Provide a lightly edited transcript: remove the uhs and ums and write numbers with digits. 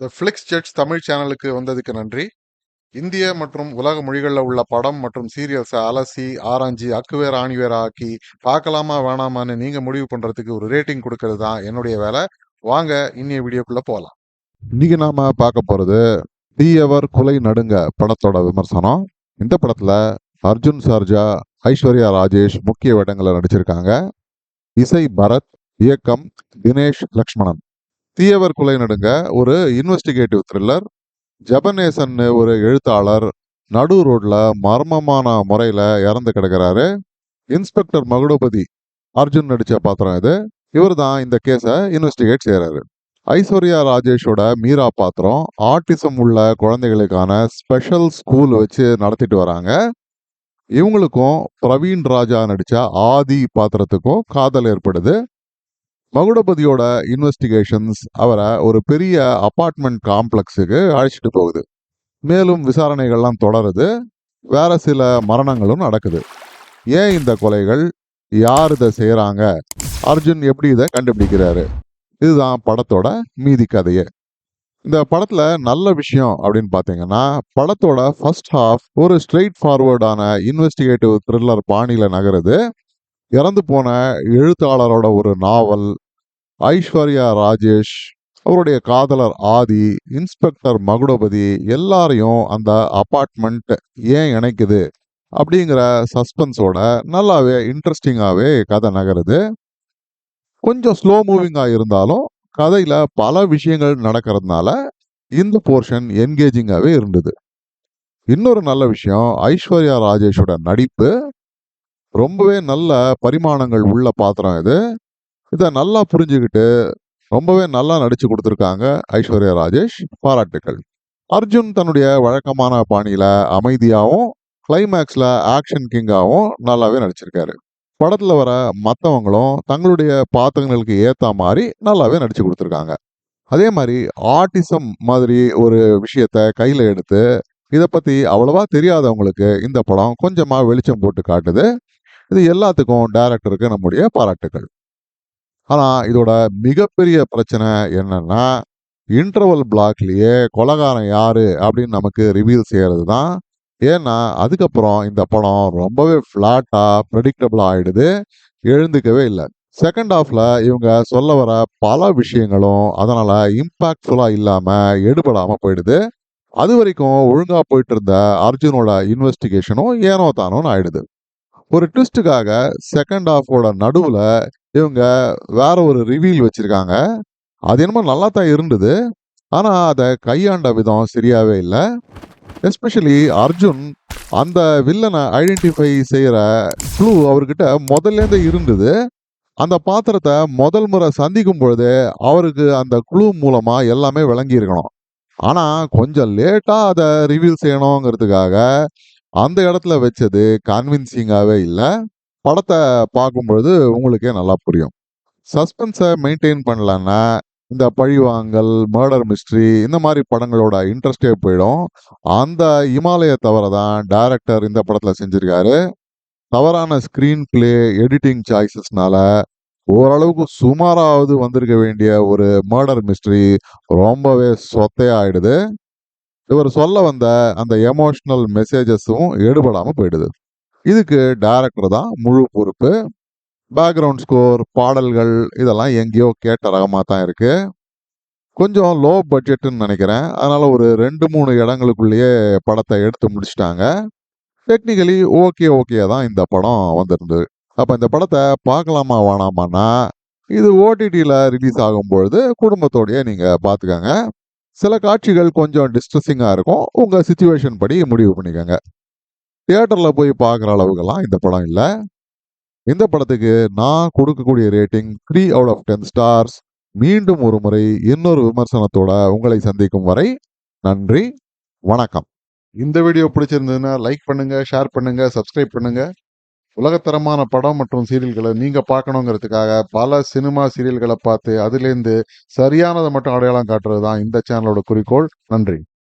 இந்த ஃப்ளிக்ஸ் ஜெட்ஸ் தமிழ் சேனலுக்கு வந்ததுக்கு நன்றி. இந்திய மற்றும் உலக மொழிகளில் உள்ள படம் மற்றும் சீரியல்ஸை அலசி ஆராய்ஞ்சி அக்குவேர் ஆணிவேர் ஆக்கி பார்க்கலாமா வேணாமான்னு நீங்க முடிவு பண்றதுக்கு ஒரு ரேட்டிங் கொடுக்கறது தான் என்னுடைய வேலை. வாங்க இன்னைய வீடியோக்குள்ள போகலாம். இன்னைக்கு நாம பார்க்க போறது தீயவர் குலை நடுங்க படத்தோட விமர்சனம். இந்த படத்துல அர்ஜுன் சர்ஜா, ஐஸ்வர்யா ராஜேஷ் முக்கிய வேடங்களை நடிச்சிருக்காங்க. இசை பரத், இயக்கம் தினேஷ் லக்ஷ்மணன். தீயவர் குலை நடுங்க ஒரு இன்வெஸ்டிகேட்டிவ் த்ரில்லர். ஜெபனேசன் ஒரு எழுத்தாளர் நடு ரோட்ல மர்மமான முறையில இறந்து கிடக்கிறாரு. இன்ஸ்பெக்டர் மகுடபதி அர்ஜுன் நடிச்ச பாத்திரம் இது. இவர் தான் இந்த கேஸை இன்வெஸ்டிகேட் செய்யறாரு. ஐஸ்வர்யா ராஜேஷோட மீரா பாத்திரம் ஆட்டிசம் உள்ள குழந்தைகளுக்கான ஸ்பெஷல் ஸ்கூல் வச்சு நடத்திட்டு வராங்க. இவங்களுக்கும் பிரவீன் ராஜா நடிச்ச ஆதி பாத்திரத்துக்கும் காதல் ஏற்படுது. மகுடபதியோட இன்வெஸ்டிகேஷன்ஸ் அவரை ஒரு பெரிய அபார்ட்மெண்ட் காம்ப்ளெக்ஸுக்கு அழைச்சிட்டு போகுது. மேலும் விசாரணைகள்லாம் தொடருது. வேற சில மரணங்களும் நடக்குது. ஏன் இந்த கொலைகள், யார் இதை செய்யறாங்க, அர்ஜுன் எப்படி இதை கண்டுபிடிக்கிறாரு, இதுதான் படத்தோட மீதி கதையே. இந்த படத்துல நல்ல விஷயம் அப்படின்னு பாத்தீங்கன்னா, படத்தோட ஃபர்ஸ்ட் ஹாஃப் ஒரு ஸ்ட்ரெயிட் ஃபார்வர்டான இன்வெஸ்டிகேட்டிவ் த்ரில்லர் பாணியில நகருது. இறந்து போன எழுத்தாளரோட ஒரு நாவல், ஐஸ்வர்யா ராஜேஷ், அவருடைய காதலர் ஆதி, இன்ஸ்பெக்டர் மகுடபதி எல்லாரையும் அந்த அபார்ட்மெண்ட் ஏன் இணைக்குது அப்படிங்கிற சஸ்பென்ஸோட நல்லாவே இன்ட்ரெஸ்டிங்காகவே கதை நகருது. கொஞ்சம் ஸ்லோ மூவிங்காக இருந்தாலும் கதையில பல விஷயங்கள் நடக்கிறதுனால இந்த போர்ஷன் என்கேஜிங்காகவே இருந்தது. இன்னொரு நல்ல விஷயம், ஐஸ்வர்யா ராஜேஷோட நடிப்பு. ரொம்பவே நல்ல பரிமாணங்கள் உள்ள பாத்திரம் இது. இதை நல்லா புரிஞ்சுக்கிட்டு ரொம்பவே நல்லா நடிச்சு கொடுத்துருக்காங்க ஐஸ்வர்யா ராஜேஷ். பாராட்டுக்கள். அர்ஜுன் தன்னுடைய வழக்கமான பாணியில அமைதியாகவும் கிளைமேக்ஸ்ல ஆக்ஷன் கிங்காகவும் நல்லாவே நடிச்சிருக்காரு. படத்துல வர மற்றவங்களும் தங்களுடைய பாத்திரங்களுக்கு ஏத்த மாதிரி நல்லாவே நடிச்சு கொடுத்துருக்காங்க. அதே மாதிரி ஆட்டிசம் மாதிரி ஒரு விஷயத்த கையில எடுத்து இதை பத்தி அவ்வளவா தெரியாதவங்களுக்கு இந்த படம் கொஞ்சமா வெளிச்சம் போட்டு காட்டுது. இது எல்லாத்துக்கும் டைரக்டருக்கு நம்முடைய பாராட்டுக்கள். ஆனா இதோட மிகப்பெரிய பிரச்சனை என்னன்னா, இன்டர்வல் பிளாக்லயே கொலைகாரன் யாரு அப்படின்னு நமக்கு ரிவீல் செய்யறது தான். ஏன்னா அதுக்கப்புறம் இந்த படம் ரொம்பவே ஃபிளாட்டா ப்ரெடிக்டபிளா ஆயிடுது, எழுந்துக்கவே இல்லை. செகண்ட் ஹாஃப்ல இவங்க சொல்ல வர பல விஷயங்களும் அதனால இம்பாக்ட்ஃபுல்லா இல்லாம எடுபடாம போயிடுது. அது வரைக்கும் ஒழுங்கா போயிட்டு இருந்த அர்ஜுனோட இன்வெஸ்டிகேஷனும் ஏனோ தானோன்னு ஆயிடுது. ஒரு ட்விஸ்டுக்காக செகண்ட் ஹாஃபோட நடுவுல இவங்க வேற ஒரு ரிவீல் வச்சிருக்காங்க. அது என்னமோ நல்லா தான் இருந்தது, ஆனா அதை கையாண்ட விதம் சரியாவே இல்லை. எஸ்பெஷலி அர்ஜுன் அந்த வில்லனை ஐடென்டிஃபை செய்யற க்ளூ அவர்கிட்ட முதல்லேருந்து இருந்தது. அந்த பாத்திரத்தை முதல் முறை சந்திக்கும் பொழுது அவருக்கு அந்த க்ளூ மூலமா எல்லாமே விளங்கி இருக்கணும். ஆனா கொஞ்சம் லேட்டா அதை ரிவீல் செய்யணுங்கிறதுக்காக அந்த இடத்துல வச்சது கன்வின்சிங்காகவே இல்லை. படத்தை பார்க்கும்பொழுது உங்களுக்கே நல்லா புரியும். சஸ்பென்ஸை மெயின்டைன் பண்ணலன்னா இந்த பழிவாங்கல், மர்டர் மிஸ்ட்ரி இந்த மாதிரி படங்களோட இன்ட்ரெஸ்டே போயிடும். அந்த இமாலய தவிர தான் டைரக்டர் இந்த படத்துல செஞ்சிருக்காரு. தவறான ஸ்கிரீன் பிளே, எடிட்டிங் சாய்ஸஸ்னால ஓரளவுக்கு சுமாராவது வந்திருக்க வேண்டிய ஒரு மர்டர் மிஸ்ட்ரி ரொம்பவே சொத்தையாயிடுது. இவர் சொல்ல வந்த அந்த எமோஷனல் மெசேஜஸும் எடுபடாம போயிடுது. இதுக்கு டைரக்டர் தான் முழு பொறுப்பு. பேக்ரவுண்ட் ஸ்கோர், பாடல்கள் இதெல்லாம் எங்கேயோ கேட்ட ரகமாக தான் இருக்கு. கொஞ்சம் லோ பட்ஜெட்டுன்னு நினைக்கிறேன். அதனால ஒரு 2-3 இடங்களுக்குள்ளேயே படத்தை எடுத்து முடிச்சிட்டாங்க. டெக்னிக்கலி ஓகே தான் இந்த படம் வந்திருந்தது. அப்போ இந்த படத்தை பார்க்கலாமா வேணாமான்னா, இது ஓடிடியில் ரிலீஸ் ஆகும்பொழுது குடும்பத்தோடையே நீங்கள் பார்த்துக்கங்க. சில காட்சிகள் கொஞ்சம் டிஸ்ட்ரெஸிங்காக இருக்கும். உங்கள் சுச்சுவேஷன் படி முடிவு பண்ணிக்கோங்க. தியேட்டரில் போய் பார்க்குற அளவுக்கெல்லாம் இந்த படம் இல்லை. இந்த படத்துக்கு நான் கொடுக்கக்கூடிய ரேட்டிங் 3 out of 10 stars. மீண்டும் ஒரு முறை இன்னொரு விமர்சனத்தோட உங்களை சந்திக்கும் வரை நன்றி, வணக்கம். இந்த வீடியோ பிடிச்சிருந்ததுன்னா லைக் பண்ணுங்க, ஷேர் பண்ணுங்க, சப்ஸ்கிரைப் பண்ணுங்க. உலகத்தரமான படம் மற்றும் சீரியல்களை நீங்க பார்க்கணுங்கிறதுக்காக பல சினிமா சீரியல்களை பார்த்து அதுலேருந்து சரியானதை மட்டும் அடையாளம் காட்டுறது தான் இந்த சேனலோட குறிக்கோள். நன்றி.